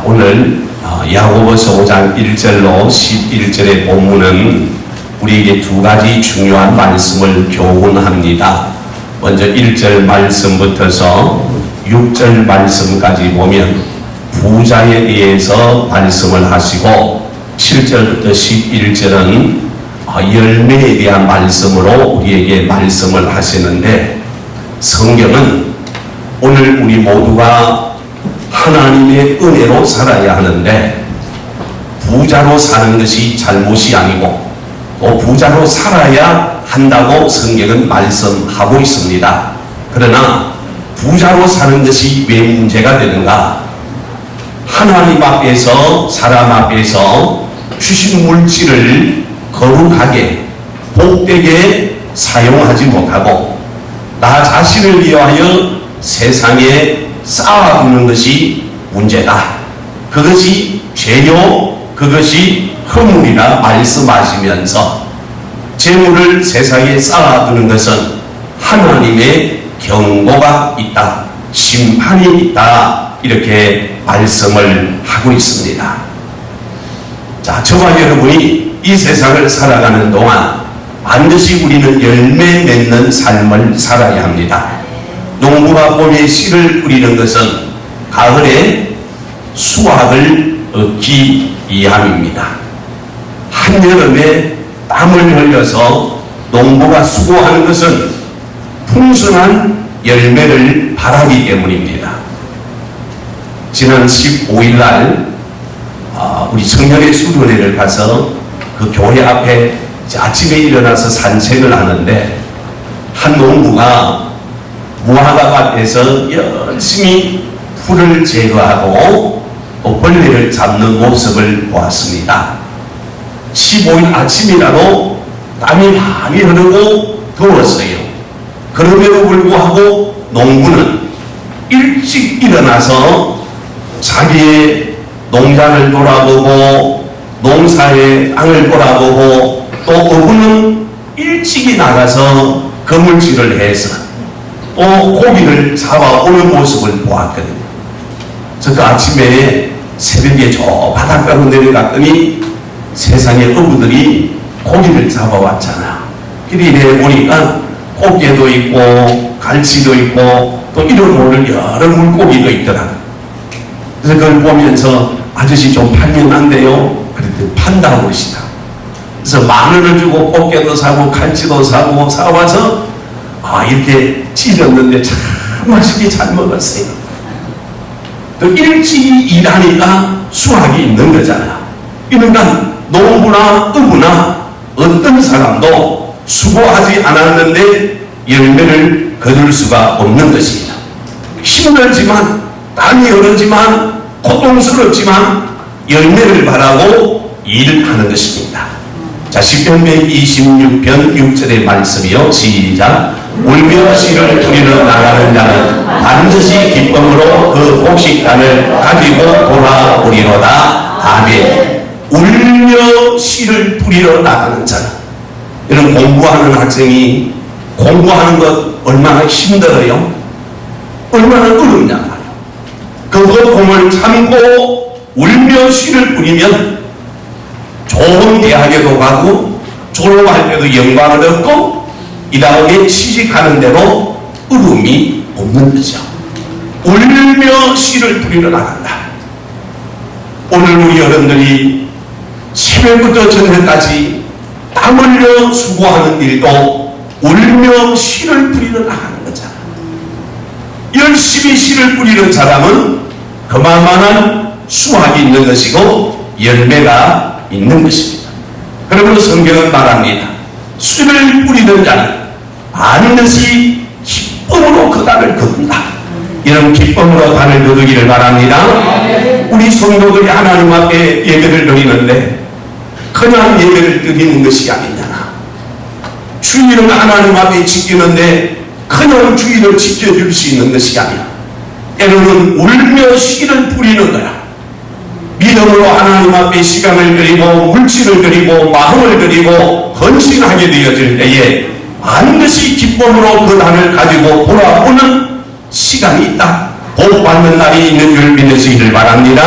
오늘 야고보서 5장 1절로 11절의 본문은 우리에게 두 가지 중요한 말씀을 교훈합니다. 먼저 1절 말씀부터서 6절 말씀까지 보면 부자에 대해서 말씀을 하시고 7절부터 11절은 열매에 대한 말씀으로 우리에게 말씀을 하시는데, 성경은 오늘 우리 모두가 하나님의 은혜로 살아야 하는데 부자로 사는 것이 잘못이 아니고 또 부자로 살아야 한다고 성경은 말씀하고 있습니다. 그러나 부자로 사는 것이 왜 문제가 되는가? 하나님 앞에서 사람 앞에서 주신 물질을 거룩하게 복되게 사용하지 못하고 나 자신을 위하여 세상에 쌓아두는 것이 문제다. 그것이 죄요, 그것이 허물이라 말씀하시면서 재물을 세상에 쌓아두는 것은 하나님의 경고가 있다, 심판이 있다, 이렇게 말씀을 하고 있습니다. 자, 저와 여러분이 이 세상을 살아가는 동안 반드시 우리는 열매 맺는 삶을 살아야 합니다. 농부가 봄에 씨를 뿌리는 것은 가을에 수확을 얻기 위함입니다. 한여름에 땀을 흘려서 농부가 수고하는 것은 풍성한 열매를 바라기 때문입니다. 지난 15일 날 우리 청년의 수련회를 가서 그 교회 앞에 아침에 일어나서 산책을 하는데 한 농부가 무화과 밭에서 열심히 풀을 제거하고 벌레를 잡는 모습을 보았습니다. 15일 아침이라도 땀이 많이 흐르고 더웠어요. 그럼에도 불구하고 농부는 일찍 일어나서 자기의 농장을 돌아보고 농사의 땅을 돌아보고 또 어부는 일찍이 나가서 그물질을 해서 또 고기를 잡아오는 모습을 보았거든요. 그래서 그 아침에 새벽에 저 바닷가로 내려갔더니 세상에 어부들이 고기를 잡아왔잖아. 이래 보니까 꽃게도 있고 갈치도 있고 또 이런 모를 여러 물고기도 있더라. 그래서 그걸 보면서 아저씨 좀 팔면 안 돼요? 그랬더니 판다고 그러시다. 그래서 10,000원을 주고 꽃게도 사고 갈치도 사고 사와서 이렇게 찢었는데 참 맛있게 잘 먹었어요. 또 일찍이 일하니까 수확이 있는 거잖아. 그러니까 농부나 어부나 어떤 사람도 수고하지 않았는데 열매를 거둘 수가 없는 것입니다. 힘들지만 땀이 흐르지만 고통스럽지만 열매를 바라고 일을 하는 것입니다. 자, 시편 126편 6절의 말씀이요. 시작. 울며 씨를 뿌리러 나가는 자는 반드시 기쁨으로 그 곡식단을 가지고 돌아오리로다. 아멘. 울며 씨를 뿌리러 나가는 자는, 이런 공부하는 학생이 공부하는 것 얼마나 힘들어요? 얼마나 어렵냐 말이에요. 그 고통을 참고 울며 씨를 뿌리면 좋은 대학에도 가고 졸업할 때도 영광을 얻고 이 다음에 취직하는 데도 어려움이 없는 거죠. 울며 씨를 뿌리러 나간다. 오늘 우리 여러분들이 새벽부터 저녁까지 땀 흘려 수고하는 일도 울며 씨를 뿌리러 나가는 거잖아. 열심히 씨를 뿌리는 사람은 그만한 수확이 있는 것이고 열매가 있는 것입니다. 그러므로 성경은 말합니다. 씨를 뿌리는 자는 반드시 기쁨으로 그 단을 거둔다. 이런 기쁨으로 단을 거두기를 바랍니다. 우리 성도들이 하나님 앞에 예배를 드리는데 그냥 예배를 드리는 것이 아니잖아. 주일은 하나님 앞에 지키는데 그냥 주일을 지켜줄 수 있는 것이 아니야. 때로는 울며 씨를 뿌리는 거야. 믿음으로 하나님 앞에 시간을 드리고 물질을 드리고 마음을 드리고 헌신하게 되어질 때에 반드시 기쁨으로 그 단을 가지고 돌아오는 시간이 있다. 복 받는 날이 있는 줄 믿으시기를 바랍니다.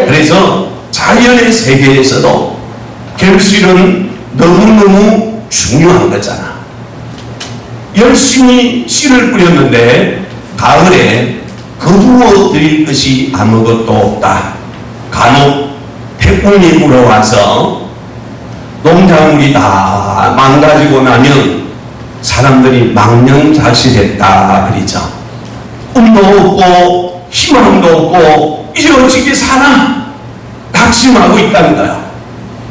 그래서 자연의 세계에서도 결실은 너무너무 중요한 거잖아. 열심히 씨를 뿌렸는데 가을에 거두어 드릴 것이 아무것도 없다. 간혹 태풍이 불어와서 농작물이 다 망가지고 나면 사람들이 망령자실했다 그러죠. 꿈도 없고 희망도 없고 이제 어찌게 사나 낙심하고 있다는 거야.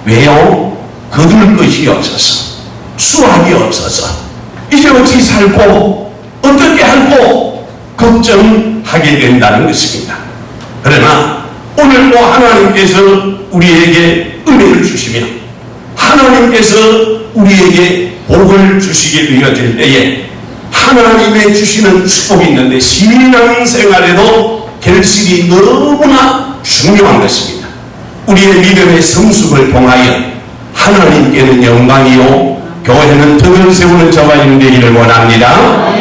왜요? 거둘 것이 없어서, 수확이 없어서 이제 어찌 살고 어떻게 할고 걱정하게 된다는 것입니다. 그러나 오늘 또 하나님께서 우리에게 은혜를 주시며 하나님께서 우리에게 복을 주시게 되어질 때에 하나님의 주시는 축복이 있는데 신앙생활에도 결실이 너무나 중요한 것입니다. 우리의 믿음의 성숙을 통하여 하나님께는 영광이요 교회는 덕을 세우는 저와 되기를 원합니다.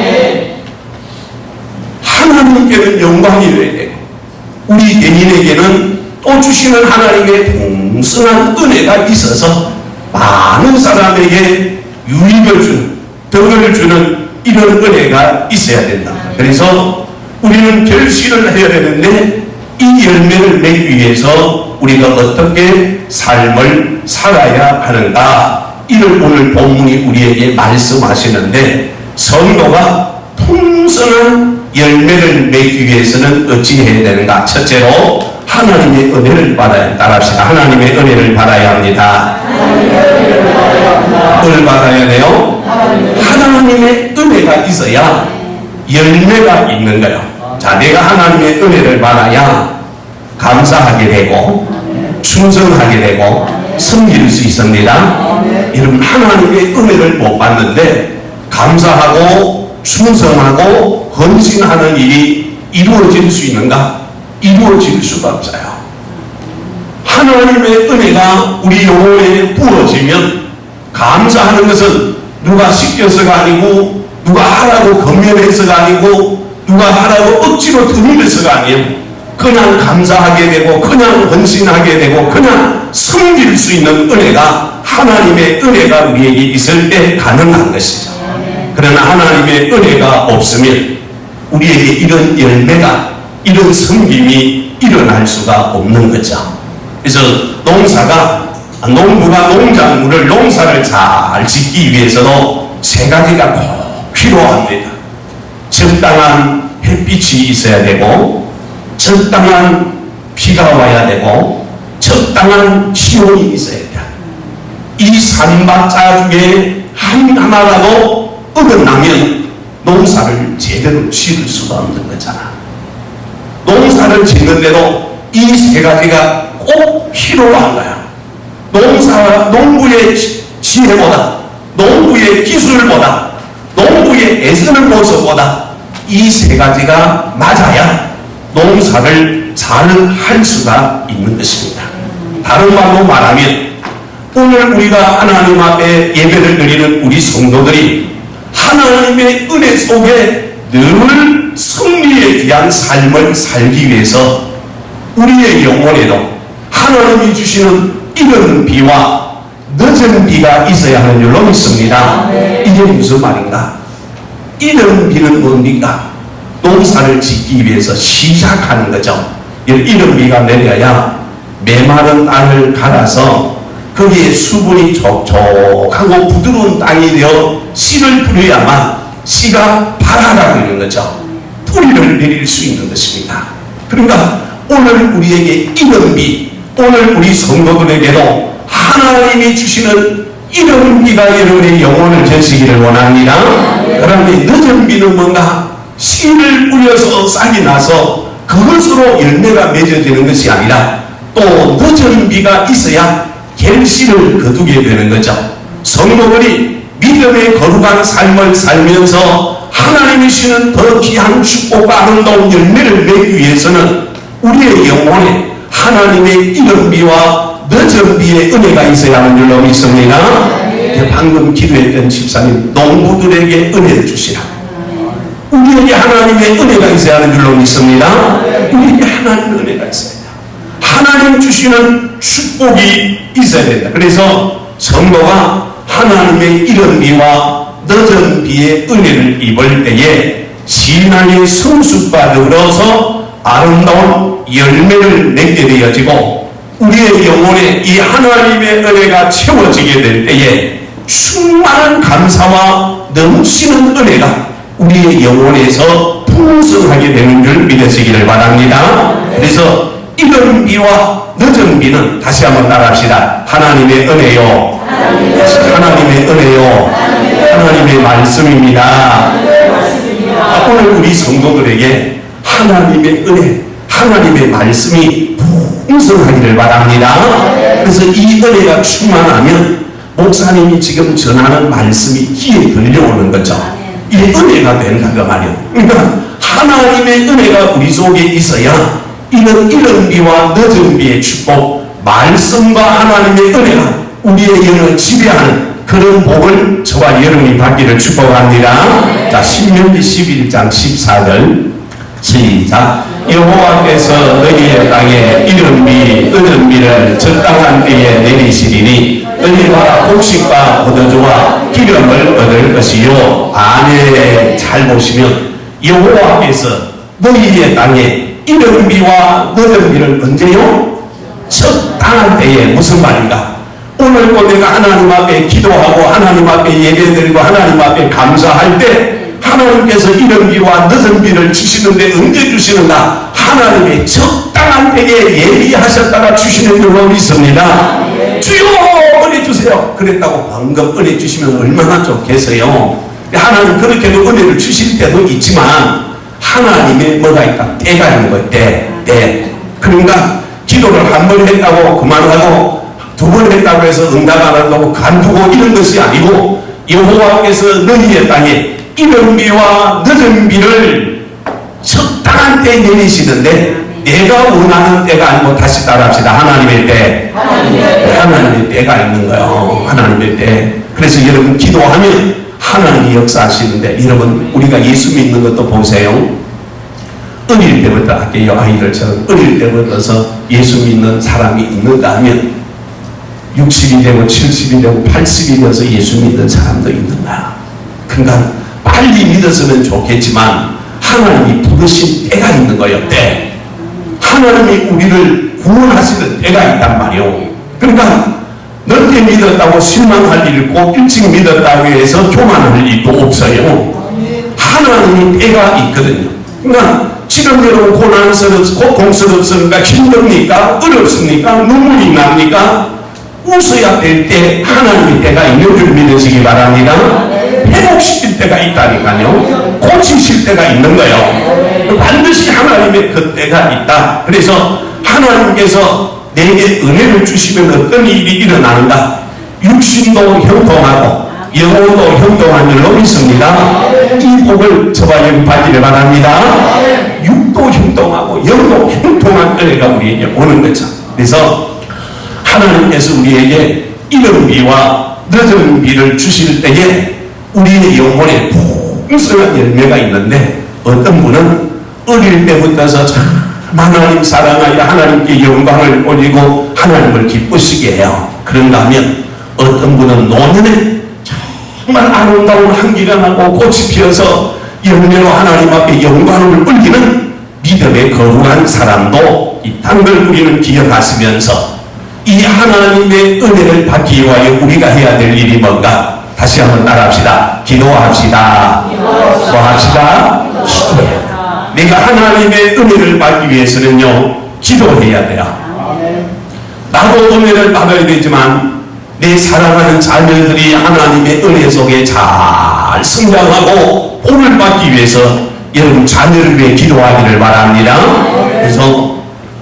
하나님께는 영광이 되어야 되고 우리 개인에게는 또 주시는 하나님의 풍성한 은혜가 있어서 많은 사람에게 유익을 주는 덕을 주는 이런 은혜가 있어야 된다. 그래서 우리는 결실을 해야 되는데 이 열매를 맺기 위해서 우리가 어떻게 삶을 살아야 하는가, 이를 오늘 본문이 우리에게 말씀하시는데 성도가 풍성한 열매를 맺기 위해서는 어찌 해야 되는가? 첫째로 하나님의 은혜를 받아야, 따라합시다. 하나님의 은혜를 받아야 합니다. 뭘 받아야 돼요? 하나님의 은혜가 있어야 열매가 있는 거예요. 자, 내가 하나님의 은혜를 받아야 감사하게 되고 충성하게 되고 섬길 수 있습니다. 여러분, 하나님의 은혜를 못 받는데 감사하고 충성하고 헌신하는 일이 이루어질 수 있는가? 이루어질 수가 없어요. 하나님의 은혜가 우리 영혼에 부어지면 감사하는 것은 누가 시켜서가 아니고 누가 하라고 권면해서가 아니고 누가 하라고 억지로 드리면서가 아니에요. 그냥 감사하게 되고 그냥 헌신하게 되고 그냥 섬길 수 있는 은혜가 하나님의 은혜가 우리에게 있을 때 가능한 것이죠. 그러나 하나님의 은혜가 없으면 우리에게 이런 열매가, 이런 섬김이 일어날 수가 없는 거죠. 그래서 농부가 농사를 잘 짓기 위해서도 세 가지가 꼭 필요합니다. 적당한 햇빛이 있어야 되고 적당한 비가 와야 되고 적당한 기온이 있어야 돼. 이 삼박자 중에 하나라도 어긋나면 농사를 제대로 지을 수가 없는 거잖아. 농사를 짓는데도 이 세 가지가 꼭 필요한 거야. 농부의 지혜보다, 농부의 기술보다, 농부의 애쓰는 모습보다 이 세 가지가 맞아야 농사를 잘 할 수가 있는 것입니다. 다른 말로 말하면 오늘 우리가 하나님 앞에 예배를 드리는 우리 성도들이 하나님의 은혜 속에 늘 승리에 대한 삶을 살기 위해서 우리의 영혼에도 하나님이 주시는 이른 비와 늦은 비가 있어야 하는 줄로 믿습니다. 이게 무슨 말인가? 이른 비는 뭡니까? 농사를 짓기 위해서 시작하는 거죠. 이른 비가 내려야 메마른 땅을 갈아서 거기에 수분이 촉촉하고 부드러운 땅이 되어 씨를 뿌려야만 씨가 발아나고 있는 거죠. 뿌리를 내릴 수 있는 것입니다. 그러니까 오늘 우리에게 이른 비, 오늘 우리 성도들에게도 하나님이 주시는 이른 비가 여러분의 영혼을 전시기를 원합니다. 그런데 늦은 비는 뭔가? 씨를 뿌려서 싹이 나서 그것으로 열매가 맺어지는 것이 아니라 또 늦은 비가 있어야 결실을 거두게 되는 거죠. 성도들이 믿음의 거룩한 삶을 살면서 하나님이 주시는 더 귀한 축복과 아름다운 열매를 맺기 위해서는 우리의 영혼에 하나님의 이른 비와 늦은 비의 은혜가 있어야 하는 줄로 믿습니다. 방금 기도했던 집사님, 농부들에게 은혜를 주시라. 우리에게 하나님의 은혜가 있어야 하는 줄로 믿습니다. 우리에게 하나님의 은혜가 있어야 합니다. 하나님 주시는 축복이 있어야 된다. 그래서 성도가 하나님의 이른 비와 늦은 비의 은혜를 입을 때에 신앙의 성숙과 더불어서 아름다운 열매를 맺게 되어지고 우리의 영혼에 이 하나님의 은혜가 채워지게 될 때에 충만한 감사와 넘치는 은혜가 우리의 영혼에서 풍성하게 되는 줄 믿으시기를 바랍니다. 그래서 이른 비와 늦은 비는 다시 한번 따라합시다. 하나님의 은혜요, 하나님의 은혜요, 하나님의 말씀입니다. 오늘 우리 성도들에게 하나님의 은혜, 하나님의 말씀이 풍성하기를 바랍니다. 그래서 이 은혜가 충만하면 목사님이 지금 전하는 말씀이 귀에 들려오는 거죠. 이 은혜가 된다 그 말이에요. 그러니까 하나님의 은혜가 우리 속에 있어야 이런 이른 비와 늦은 비의 축복, 말씀과 하나님의 은혜가 우리의 영을 지배하는 그런 복을 저와 여러분이 받기를 축복합니다. 자, 신명기 11장 14절 시작. 여호와께서 너희의 땅에 이른 비, 늦은 비를 적당한 때에 내리시리니 너희가 곡식과 포도주와 기름을 얻을 것이요. 아멘. 잘 보시면 여호와께서 너희의 땅에 이른 비와 늦은 비를 언제요? 적당한 때에. 무슨 말인가? 오늘도 내가 하나님 앞에 기도하고 하나님 앞에 예배드리고 하나님 앞에 감사할 때 하나님께서 이른 비와 늦은 비를 주시는데 언제 주시는가? 하나님의 적당한 때에 예비하셨다가 주시는 줄로 믿습니다. 주여 은혜 주세요. 그랬다고 방금 은혜 주시면 얼마나 좋겠어요. 하나님 그렇게도 은혜를 주실 때도 있지만 하나님의 뭐가 있다? 때가 있는 거예요. 때. 그러니까 기도를 한 번 했다고 그만하고 두 번 했다고 해서 응답 안 한다고 간두고 이런 것이 아니고 여호와께서 너희의 땅에 이른 비와 늦은 비를 적당한 때에 내리시는데 내가 원하는 때가 아니고 다시 따라합시다. 하나님의 때. 하나님의 때가 있는 거예요. 하나님의 때. 그래서 여러분 기도하면 하나님이 역사하시는데 여러분 우리가 예수 믿는 것도 보세요. 어릴 때부터 할게요. 아이들처럼 어릴 때부터서 예수 믿는 사람이 있는가 하면 60이 되고 70이 되고 80이 되어서 예수 믿는 사람도 있는 거야. 그러니까 빨리 믿었으면 좋겠지만 하나님이 부르신 때가 있는 거예요. 때. 하나님이 우리를 구원하시는 때가 있단 말이에요. 그러니까 넓게 믿었다고 실망할 일 있고 일찍 믿었다고 해서 교만할 일도 없어요. 하나님이 때가 있거든요. 그러니까 지금 여러분 고통스럽습니까? 힘듭니까? 어렵습니까? 눈물이 납니까? 웃어야 될 때 하나님의 때가 있는 줄 믿으시기 바랍니다. 회복시킬 때가 있다니까요. 고치실 때가 있는 거예요. 반드시 하나님의 그 때가 있다. 그래서 하나님께서 내게 은혜를 주시면 어떤 일이 일어나는가? 육신도 형통하고 영혼도 형통한 줄로 믿습니다. 이 복을 저와 여러분 받기를 바랍니다. 육도 형통하고 영도 형통한 은혜가 우리에게 오는 거죠. 그래서 하나님께서 우리에게 이른 비와 늦은 비를 주실 때에 우리의 영혼에 풍성한 열매가 있는데 어떤 분은 어릴 때부터서 참 하나님 사랑하여 하나님께 영광을 올리고 하나님을 기쁘시게 해요. 그런가 하면 어떤 분은 노년에 정말 아름다운 향기가 나고 꽃이 피어서 열매로 하나님 앞에 영광을 올리는 믿음의 거룩한 사람도 있다는 걸 우리는 기억하시면서 이 하나님의 은혜를 받기 위하여 우리가 해야 될 일이 뭔가? 다시 한번 따라합시다. 기도합시다. 기도합시다. 기도해야 돼. 내가 하나님의 은혜를 받기 위해서는요, 기도해야 돼요. 나도 은혜를 받아야 되지만 내 사랑하는 자녀들이 하나님의 은혜 속에 잘 성장하고 복을 받기 위해서 여러분 자녀를 위해 기도하기를 바랍니다. 그래서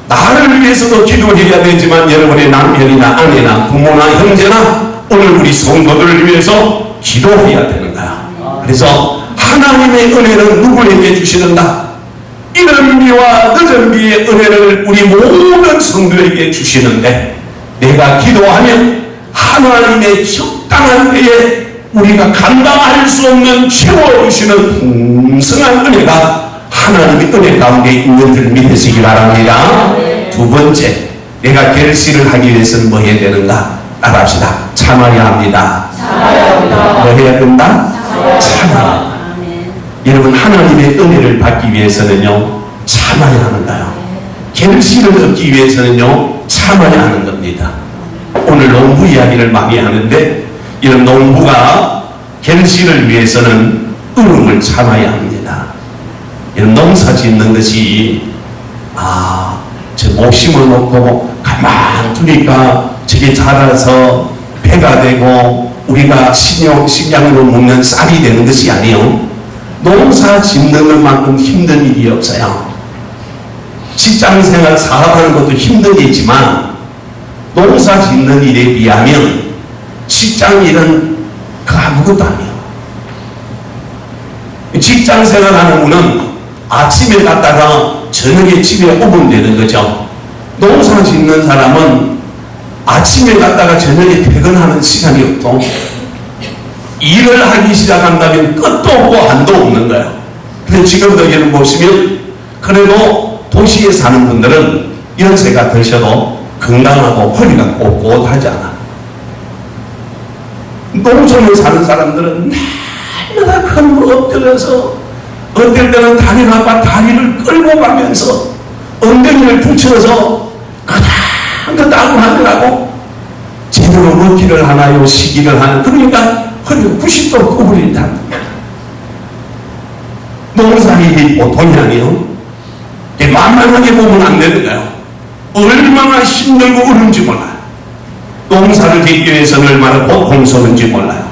나를 위해서도 기도해야 되지만 여러분의 남편이나 아내나 부모나 형제나 오늘 우리 성도들을 위해서 기도해야 되는 거야. 그래서 하나님의 은혜는 누구에게 주시는가? 이른 비와 늦은 비의 은혜를 우리 모든 성도에게 주시는데 내가 기도하면 하나님의 적당한 때에 우리가 감당할 수 없는 채워주시는 풍성한 은혜가 하나님의 은혜 가운데 있는 줄 믿으시기 바랍니다. 두 번째, 내가 결실을 하기 위해서는 뭐 해야 되는가? 따라합시다. 참아야 합니다. 뭐 해야 된다? 참아야. 여러분, 하나님의 은혜를 받기 위해서는요, 참아야 하는가요? 결실을 얻기 위해서는요, 참아야 하는 겁니다. 오늘 농부 이야기를 많이 하는데, 이런 농부가 결실을 위해서는 으름을 참아야 합니다. 이런 농사 짓는 것이, 저 목심을 놓고 가만 두니까 저게 자라서 배가 되고 우리가 식량으로 먹는 쌀이 되는 것이 아니에요. 농사 짓는 것만큼 힘든 일이 없어요. 직장생활 사업하는 것도 힘든 일이지만 농사 짓는 일에 비하면 직장일은 그 아무것도 아니에요. 직장생활하는 분은 아침에 갔다가 저녁에 집에 오면 되는 거죠. 농사 짓는 사람은 아침에 갔다가 저녁에 퇴근하는 시간이 없고 일을 하기 시작한다면 끝도 없고 한도 없는 거예요. 근데 지금도 여러분 보시면 그래도 도시에 사는 분들은 연세가 드셔도 건강하고 허리가 꼿꼿하지 않아. 농촌에 사는 사람들은 날마다 큰 거 엎드려서 어떨 때는 다리가 아파 다리를 끌고 가면서 엉덩이를 붙여서 그냥 따고 하느라고 제대로 먹기를 하나요, 쉬기를 하나. 그러니까 허리가 90도 구부린다. 농사일이 보통이 아니에요. 만만하게 보면 안 되는 거예요. 얼마나 힘들고 어려운지 몰라요. 농사를 짓기 위해서는 얼마나 고통스러운지 몰라요.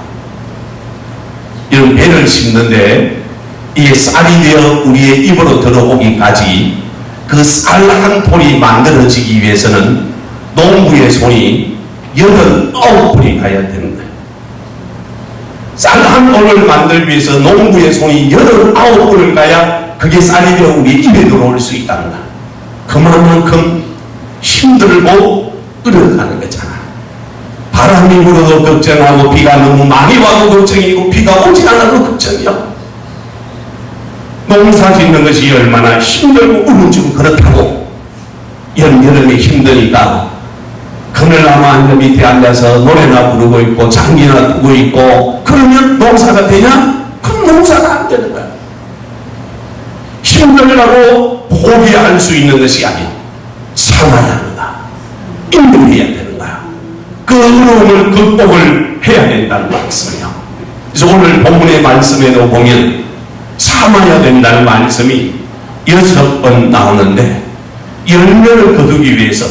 이런 배를 심는데 이게 쌀이 되어 우리의 입으로 들어오기까지 그 쌀 한 톨이 만들어지기 위해서는 농부의 손이 89톤이 가야 되는 거예요. 쌀 한 톨을 만들기 위해서 농부의 손이 89톤을 가야 그게 쌀이 되어 우리 입에 들어올 수 있다는 거예요. 그만큼 힘들고 어렵다는 거잖아. 바람이 불어도 걱정하고 비가 너무 많이 와도 걱정이고 비가 오지 않아도 걱정이야. 농사 짓는 것이 얼마나 힘들고 어려운지 그렇다고 여름에 힘드니까 그늘나무 한 밑에 앉아서 노래나 부르고 있고 장기나 두고 있고 그러면 농사가 되냐? 그럼 농사가 안 되는 거야. 힘들다고 포기할 수 있는 것이 아니야. 참아야 하는가? 인내해야 되는 거야. 그 어려움을 극복을 해야 된다는 말씀이야. 그래서 오늘 본문의 말씀에도 보면 참아야 된다는 말씀이 6번 나오는데 열매를 거두기 위해서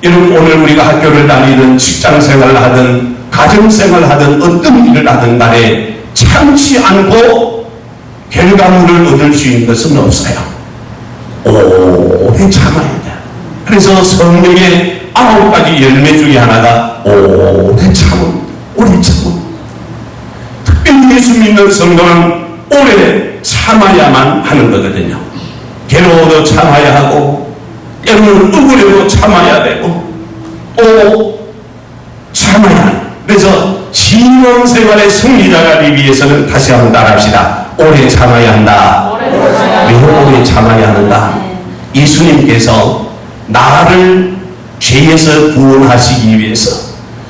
여러분 오늘 우리가 학교를 다니든 직장생활을 하든 가정생활을 하든 어떤 일을 하든 간에 참지 않고 결과물을 얻을 수 있는 것은 없어요. 오래 참아야 돼. 그래서 성령의 9가지 열매 중에 하나가 오래 참음, 오래 참음. 특별히 예수 믿는 성도는 오래 참아야만 하는 거거든요. 괴로워도 참아야 하고 때로는 억울해도 참아야 되고 또 참아야 해요. 그래서 신앙생활의 승리자가 되기 위해서는 다시 한번 따라합시다. 오래 참아야 한다. 왜 오래 참아야 하는가? 예수님께서 나를 죄에서 구원하시기 위해서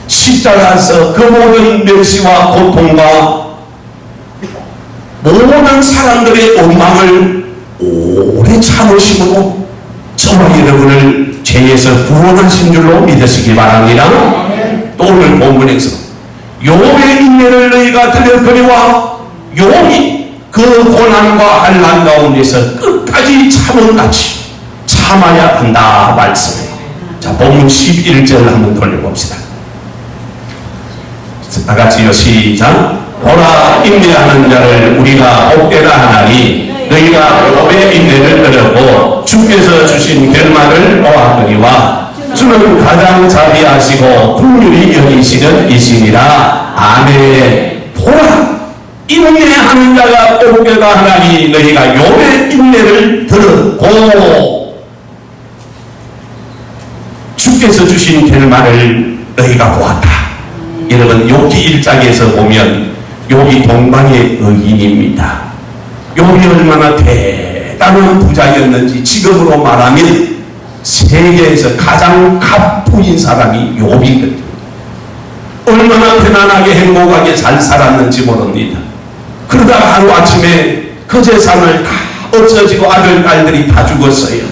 십자가에서 그 모든 멸시와 고통과 모든 사람들의 원망을 오래 참으심으로 저와 여러분을 죄에서 구원하신 줄로 믿으시기 바랍니다. 또 오늘 본문에서 욥의 인내를 너희가 들었거니와 욥이 그 고난과 환난 가운데서 끝까지 참음같이 참아야 한다 말씀이에요. 자, 본문 11절 한번 돌려봅시다. 다 같이요, 시작. 보라, 인내하는 자를 우리가 복되라 하나니 너희가 욥의 인내를 들었고 주께서 주신 결말을 보았거니와 주는 가장 자비하시고 긍휼히 여기시는 이시니라. 아멘. 보라, 인내하는 자가 복되라 하나니 너희가 욥의 인내를 들었고 주께서 주신 결말을 너희가 보았다. 여러분, 욥기 1장에서 보면 욥이 동방의 의인입니다. 욥이 얼마나 대단한 부자였는지 지금으로 말하면 세계에서 가장 갑부인 사람이 욥이거든요. 얼마나 편안하게 행복하게 잘 살았는지 모릅니다. 그러다가 하루아침에 그 재산을 다 없어지고 아들, 딸들이 다 죽었어요.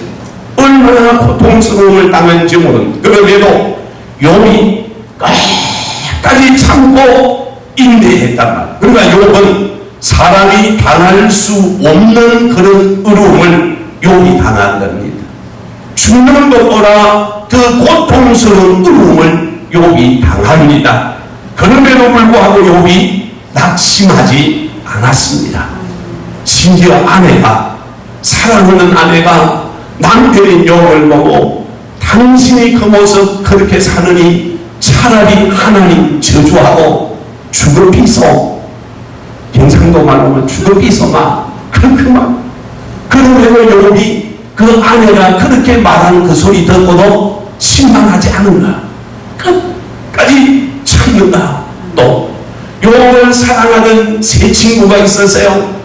얼마나 고통스러움을 당했는지 모릅니다. 그런데도 욥이 끝까지 참고 인내했단 말이에요. 그러니까 욥은 사람이 당할 수 없는 그런 어려움을 욥이 당한 겁니다. 죽는 것보다 더 고통스러운 어려움을 욥이 당합니다. 그럼에도 불구하고 욥이 낙심하지 않았습니다. 심지어 아내가, 사랑하는 아내가 남편인 욥을 보고 당신이 그 모습 그렇게 사느니 차라리 하나님 저주하고 죽어비소, 경상도 말하면 죽어비소마 그만. 그런데도 욥이 그 아내가 그렇게 말하는 그 소리 듣고도 실망하지 않은가, 끝까지 참는다. 또 욥을 사랑하는 세 친구가 있었어요.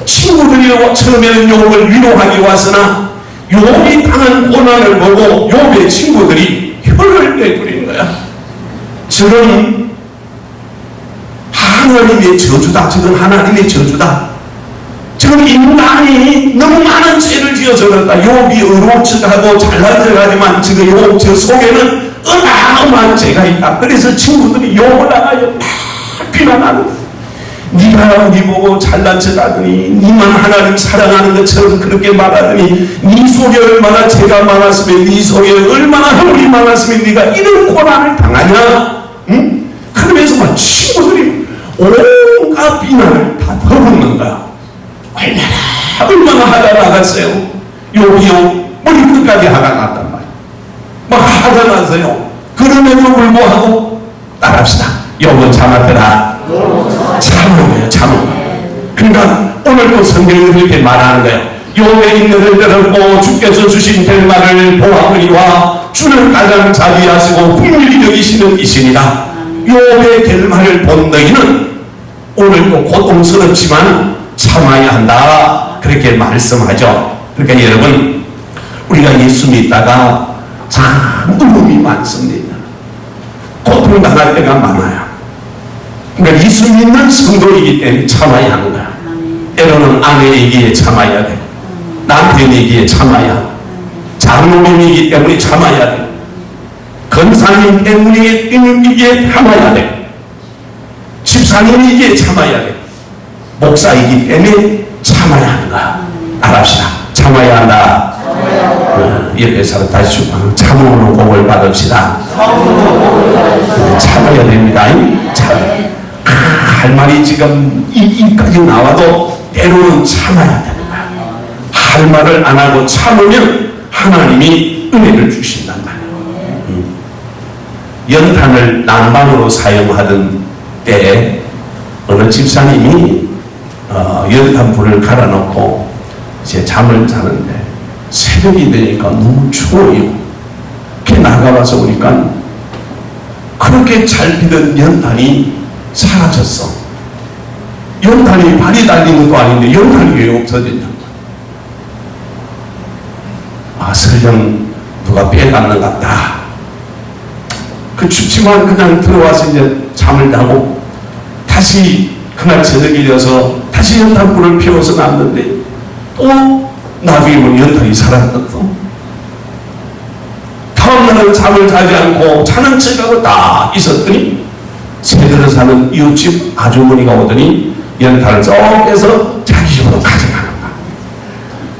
친구들이 처음에는 욥을 위로하기 왔으나 욥이 당한 고난을 보고 욥의 친구들이 혀를 내두린 거야. 저는 하나님의 저주다. 저건 하나님의 저주다. 저는 인간이 너무 많은 죄를 지어서 그렇다. 욥이 의로운 척하고 잘난 척하지만 지금 욥 저 속에는 어마어마한 죄가 있다. 그래서 친구들이 욥을 나가요. 비난하는 거야. 네가 우리 보고 잘난 척하더니, 니만 하나님 사랑하는 것처럼 그렇게 말하더니, 네 속에 얼마나 죄가 많았으면, 네 속에 얼마나 허물이 많았으면 네가 이런 고난을 당하냐? 응? 그러면서 막 친구들이 온갖 비난을 다 퍼붓는 거야. 얼마나 화가 나갔어요. 욥이요 머리 끝까지 화가 났단 말이야. 막 화가 나서요. 그럼에도 불구하고 따라합시다. 욥은 참았더라. 참은 거예요. 참은 거예요. 그러니까 오늘도 성경이 그렇게 말하는 거예요. 욥의 인내를 들었고 주께서 주신 결말을 보았으리와 주는 가장 자비하시고 긍휼히 여기시는 이시니라. 욥의 결말을 본 너희는 오늘도 고통스럽지만 참아야 한다. 그렇게 말씀하죠. 그러니까 여러분, 우리가 예수 믿다가 참 어려움이 많습니다. 고통당할 때가 많아요. 그러니까 예수 믿는 성도이기 때문에 참아야 하는 거야. 때로는 아내에게 참아야 돼. 남편에게 참아야 돼. 장로님이기 때문에 참아야 돼. 권사님 때문에 참아야 돼. 집사님에게 참아야 돼. 목사이기 때문에 참아야 하는 거야. 알합시다. 참아야 한다. 옆에 사람 다시 참으로 복을 받읍시다. 참아야 됩니다. 할 말이 지금 이까지 나와도 때로는 참아야 되는 거야. 할 말을 안 하고 참으면 하나님이 은혜를 주신단 말이에요. 연탄을 난방으로 사용하던 때에 어느 집사님이 연탄불을 갈아놓고 이제 잠을 자는데 새벽이 되니까 너무 추워요. 이렇게 나가와서 보니까 그렇게 잘 피던 연탄이 사라졌어. 연탄이 발이 달린 것도 아닌데 연탄이 왜 없어졌냐? 아, 설령 누가 빼갔는 것 같다. 그 춥지만 그냥 들어와서 이제 잠을 자고 다시 그날 저녁이 되어서 다시 연탄불을 피워서 놨는데 또 나중에 보면 연탄이 사라졌어. 다음날은 잠을 자지 않고 자는 척하고 딱 있었더니 새들을 사는 이웃집 아주머니가 오더니 연탄을 쏙 빼서 자기 집으로 가져가는 거야.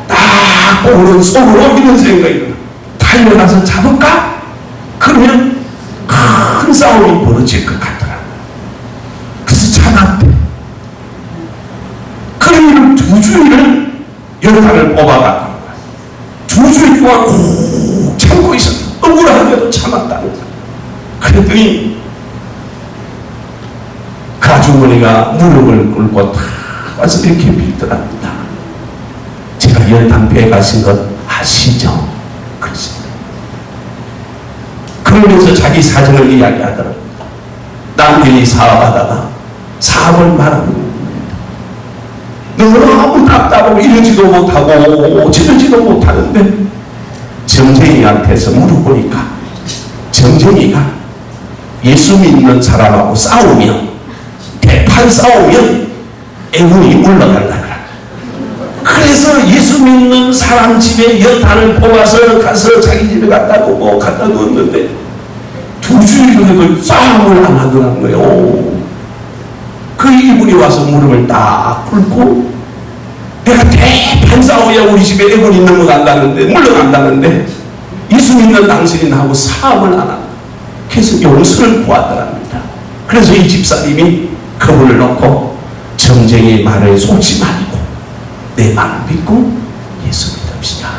딱 오는 속으로 이런 생각이 들어. 달려가서 잡을까? 그러면 큰 싸움이 벌어질 것 같더라. 그래서 참았대. 그러면 2주일을 연탄을 뽑아가는 거야. 2주일 동안 꼭 참고 있었어. 억울하게도 참았다는 거야. 그랬더니 그 아주머니가 무릎을 꿇고 탁 와서 이렇게 빌더랍니다. 제가 연탄 빼가신 것 아시죠? 그렇습니다. 그러면서 자기 사정을 이야기하더랍니다. 남편이 사업하다가 사업을 말하는 너무 답답하고 이러지도 못하고 저러지도 못하는데 정쟁이한테서 물어보니까 정쟁이가 예수 믿는 사람하고 싸우면, 대판 싸우면 애군이 올라간다. 그래서 예수 믿는 사람 집에 연탄을 뽑아서 가서 자기 집에 갖다 놓고 갖다 놓았는데 2주일 그래도 싸움을 안 하더라는 거예요. 그 이분이 와서 무릎을 딱 꿇고, 내가 대판 싸워야 우리 집에 애군이 넘어간다는데, 물러간다는데 예수 믿는 당신이 나하고 싸움을 안 한다. 그래서 용서를 구하더랍니다. 그래서 이 집사님이 그분을 놓고 정쟁의 말에 속지 말고 내 말을 믿고 예수 믿읍시다.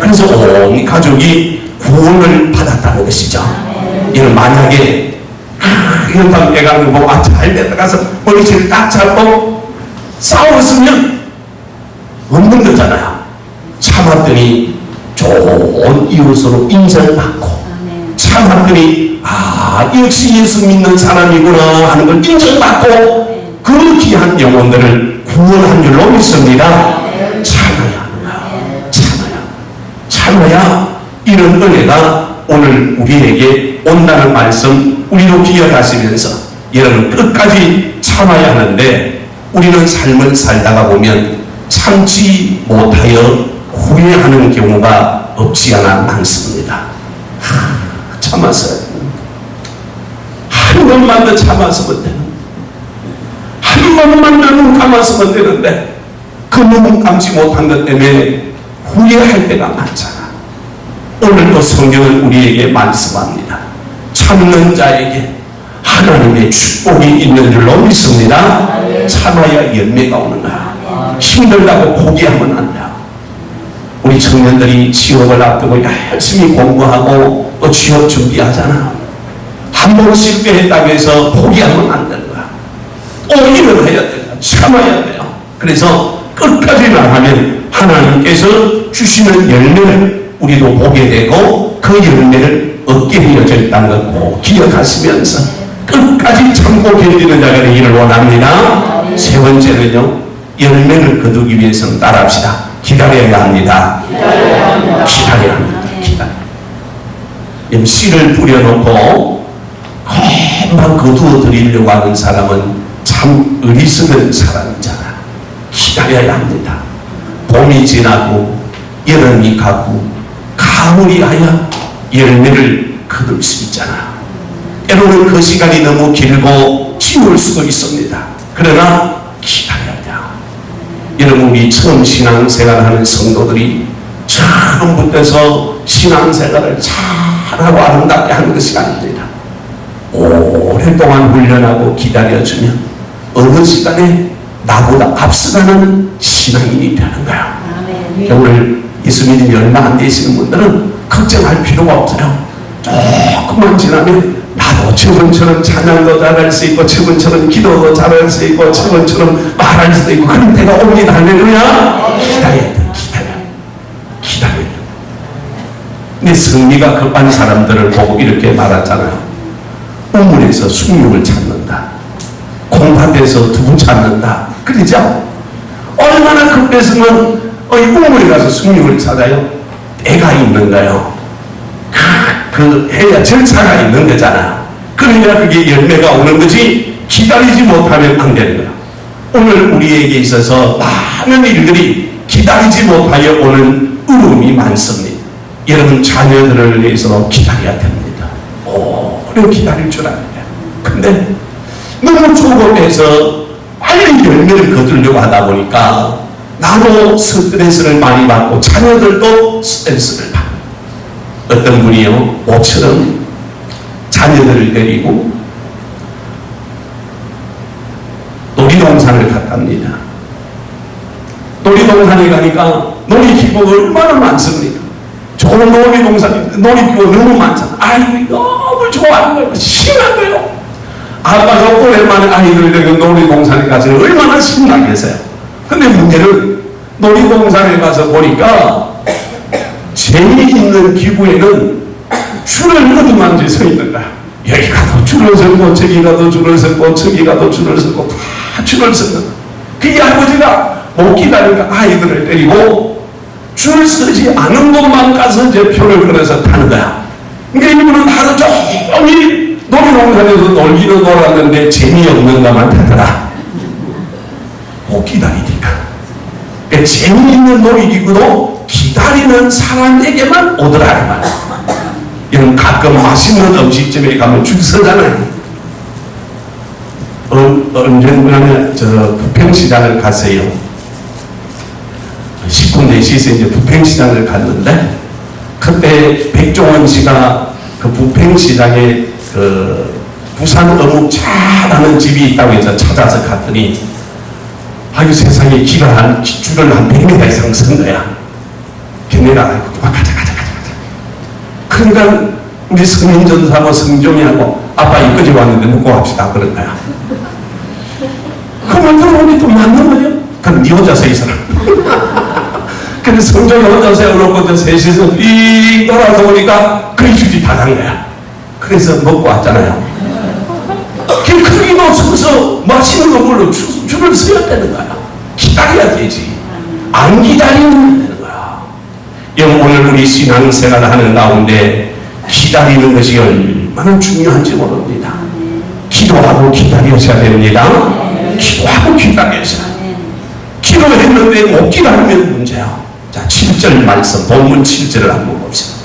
그래서 온 가족이 구원을 받았다는 것이죠. 이는 만약에 연탄 깨가는 거 보고 잘 됐다 가서 머리채를 딱 잡고 싸웠으면 없는 거잖아요. 참았더니 좋은 이웃으로 인정받고, 참았더니 역시 예수 믿는 사람이구나 하는 걸 인정받고 그 귀한 영혼들을 구원한 줄로 믿습니다. 참아야 하는가? 참아야 이런 은혜가 오늘 우리에게 온다는 말씀 우리도 기억하시면서 여러분 끝까지 참아야 하는데, 우리는 삶을 살다가 보면 참지 못하여 후회하는 경우가 없지 않아 많습니다. 참았어요. 한 번만 더 참았으면 되는데, 한 번만 더 눈 감았으면 되는데 그 눈 감지 못한 것 때문에 후회할 때가 많잖아. 오늘도 성경은 우리에게 말씀합니다. 참는 자에게 하나님의 축복이 있는 줄로 믿습니다. 참아야 열매가 오는 거야. 힘들다고 포기하면 안 돼요. 우리 청년들이 취업을 앞두고 열심히 공부하고 또 취업 준비하잖아. 한 번 실패했다고 해서 포기하면 안 되는 거야. 또 일어나야 돼요. 참아야 돼요. 그래서 끝까지 나가면 하나님께서 주시는 열매를 우리도 보게 되고 그 열매를 얻게 되어져 있다는 걸 꼭 기억하시면서 끝까지 참고 견디는 자가 되기를 원합니다. 세 번째는요, 열매를 거두기 위해서는 따라합시다. 기다려야 합니다. 기다려야 합니다. 씨를 뿌려놓고 금방 거두어 드리려고 하는 사람은 참 어리석은 사람이잖아. 기다려야 합니다. 봄이 지나고 여름이 가고 가을이 하여 열매를 거둘 수 있잖아. 때로는 그 시간이 너무 길고 지울 수도 있습니다. 그러나 기다려야 돼요. 여러분, 우리 처음 신앙생활을 하는 성도들이 처음부터 신앙생활을 잘하고 아름답게 하는 것이 아닙니다. 오랫동안 훈련하고 기다려주면 어느 시간에 나보다 앞서가는 신앙인이 되는 거야. 오늘 예수 믿음이 얼마 안 되시는 분들은 걱정할 필요가 없어요. 조금만 지나면 나도 저번처럼 찬양도 잘할 수 있고, 저번처럼 기도도 잘할 수 있고, 저번처럼 말할 수도 있고, 그런 때가 옵니다. 할렐루야. 기다려야 돼. 기다려야 돼. 근데 승리가 급한 사람들을 보고 이렇게 말하잖아요. 우물에서 숭늉을 찾는다. 콩밭에서 두부 찾는다. 그러죠? 얼마나 급했으면 이 우물에 가서 숭늉을 찾아요? 때가 있는가요? 해야 절차가 있는 거잖아. 그러니까 그게 열매가 오는 거지, 기다리지 못하면 안 되는 거야. 오늘 우리에게 있어서 많은 일들이 기다리지 못하여 오는 어려움이 많습니다. 여러분, 자녀들을 위해서 기다려야 됩니다. 오래 기다릴 줄 알아야 돼요. 근데 너무 조급해서 빨리 열매를 거두려고 하다 보니까 나도 스트레스를 많이 받고 자녀들도 스트레스를 받고, 어떤 분이요, 모처럼 자녀들을 데리고 놀이동산을 갔답니다. 놀이동산에 가니까 놀이기구가 얼마나 많습니까? 좋은 놀이동산인데 놀이기구가 너무 많잖아. 아이들이 너무 좋아하는 거예요. 신난 거예요. 아빠가 오랜만에 아이들 데리고 놀이동산에 가서 얼마나 신나겠어요. 근데 문제는 놀이동산에 가서 보니까 재미있는 기구에는 줄을 어디만지 서 있는 거야. 여기 가도 줄을 서고, 저기 가도 줄을 서고, 저기 가도 줄을 서고, 다 줄을 서는 거야. 그게 아버지가 못 기다리니까 아이들을 데리고 줄 서지 않은 곳만 가서 이제 표를 끊어서 타는 거야. 그러니까 이분은 하루 종일 놀이동산에서 놀기는 놀았는데 재미없는 것만 타더라. 못 기다리니까. 그러니까 재미있는 놀이기구도 기다리는 사람에게만 오더라. 이런 가끔 맛있는 음식점에 가면 줄 서잖아요. 언젠가는 저 부평시장을 갔어요. 식군대시에서 이제 부평시장을 갔는데, 그때 백종원 씨가 그 부평시장에 그 부산 어묵 잘하는 집이 있다고 해서 찾아서 갔더니, 아유 세상에 줄을 한 100m 이상 선 거야. 걔네가 가자. 그러니까 우리 성인전사하고 성종이하고 아빠 이까지 왔는데 먹고 갑시다 그런 거야. 그 말 들어보니 또 맞는 거예요. 그럼 네 혼자 서 있어라. 그래서 성종이 혼자 세워놓고 셋이서 삥 돌아서 보니까 그 줄이 다 간 거야. 그래서 먹고 왔잖아요. 그 크기도 서서 맛있는 걸로 줄을 서야 되는 거야. 기다려야 되지. 안 기다리면 되는 거야. 오늘 우리 신앙생활을 하는 가운데 기다리는 것이 얼마나 중요한지 모릅니다. 기도하고 기다려야 됩니다. 기도하고 기다려서 기도했는데 못 기다리면 문제야. 자, 7절 말씀, 본문 7절을 한번 봅시다.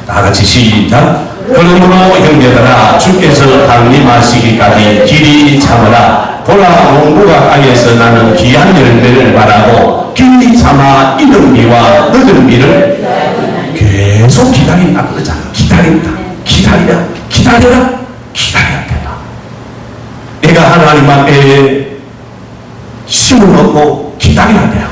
다 같이 시작. 그러므로 형제들아, 주께서 강림하시기까지 길이 참으라. 보라, 농부가 가에서 나는 귀한 열매를 말하고 길이 참아 이른 비와 늦은 비를 계속 기다린다 그러잖아. 기다려야 돼요. 내가 하나님 앞에 힘을 얻고 기다려야 돼요.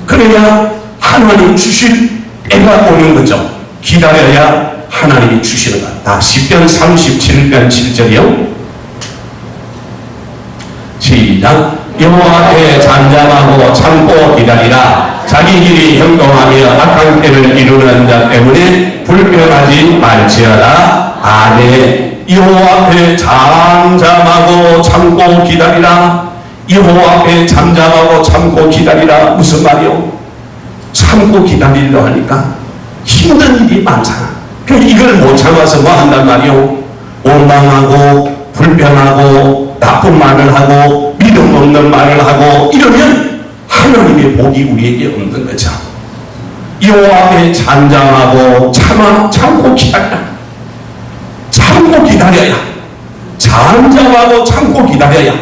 그래야 하나님 주실 때가 오는 거죠. 기다려야 하나님이 주시는 것. 다 10편 37편 7절이요. 시작. 여호와 앞에 잠잠하고 참고 기다리라. 자기 길이 형통하며 악한 때를 이루는 자 때문에 불평하지 말지어다. 아멘. 여호와 앞에 잠잠하고 참고 기다리라. 여호와 앞에 잠잠하고 참고 기다리라. 무슨 말이요? 참고 기다리려 하니까 힘든 일이 많잖아. 그럼 이걸 못 참아서 뭐 한단 말이요? 원망하고 불평하고 나쁜 말을 하고 믿음 없는 말을 하고 이러면 하나님의 복이 우리에게 없는 거죠. 여호와 앞에 잠잠하고 참고 기다려야. 참고 기다려야. 잠잠하고 참고 기다려야.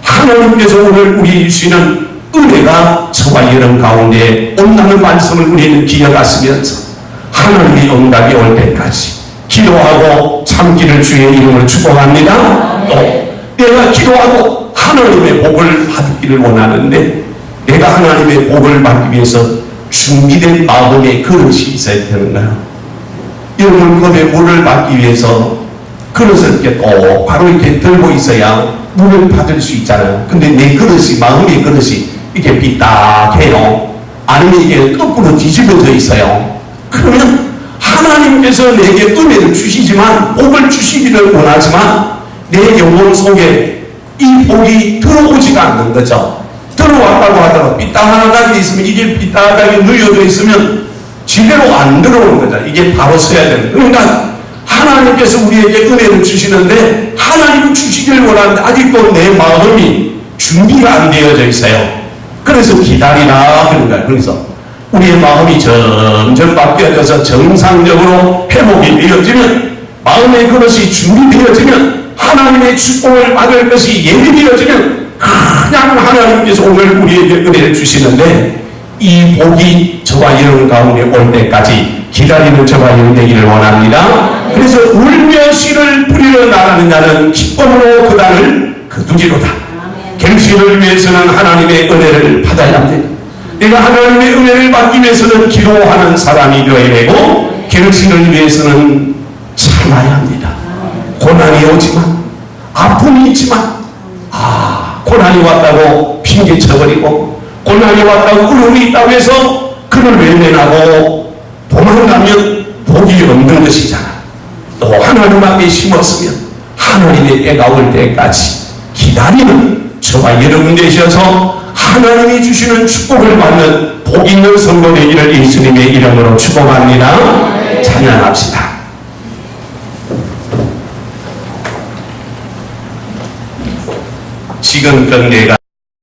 하나님께서 오늘 우리 주시는 은혜가 저와 여러분 가운데 온다는 말씀을 우리는 기억하시면서 하나님의 응답이 올 때까지 기도하고 참기를 주의 이름으로 축복합니다. 또 내가 기도하고 하나님의 복을 받기를 원하는데 내가 하나님의 복을 받기 위해서 준비된 마음의 그릇이 있어야 되는 거야. 이 물컵에 물을 받기 위해서 그릇을 이렇게 똑바로 이렇게 들고 있어야 물을 받을 수 있잖아요. 근데 내 그릇이, 마음의 그릇이 이렇게 삐딱해요. 아니면 이게 거꾸로 뒤집어져 있어요. 그러면 하나님께서 내게 은혜를 주시지만, 복을 주시기를 원하지만 내 영혼 속에 이 복이 들어오지가 않는 거죠. 들어왔다고 하다가 삐딱하게 있으면, 이게 삐딱하게 누여져 있으면 제대로 안 들어오는 거죠. 이게 바로 서야 되는 거예요. 그러니까 하나님께서 우리에게 은혜를 주시는데 하나님 주시길 원하는데 아직도 내 마음이 준비가 안 되어져 있어요. 그래서 기다리라 그런 거예요. 그래서 우리의 마음이 점점 바뀌어져서 정상적으로 회복이 되어지면, 마음의 그릇이 준비되어지면, 하나님의 축복을 받을 것이 예비되어지면 그냥 하나님께서 오늘 우리에게 은혜를 주시는데 이 복이 저와 여러분 가운데 올 때까지 기다리는 저와 여러분 되기를 원합니다. 그래서 울며 씨를 뿌리러 나가는 자는 기쁨으로 그 땅을 거두리로다. 결실을 위해서는 하나님의 은혜를 받아야 합니다. 내가 하나님의 은혜를 받기 위해서는 기도하는 사람이 되어야 되고, 결실을 위해서는 참아야 합니다. 고난이 오지만, 아픔이 있지만, 고난이 왔다고 핑계 쳐버리고, 고난이 왔다고 어려움이 있다고 해서 그를 외면하고 도망가면 복이 없는 것이잖아. 또 하나님 앞에 심었으면 하나님의 때가 올 때까지 기다리는 저와 여러분 되셔서 하나님이 주시는 축복을 받는 복 있는 선거 되기를 예수님의 이름으로 축복합니다. 찬양합시다. 지금껏 내가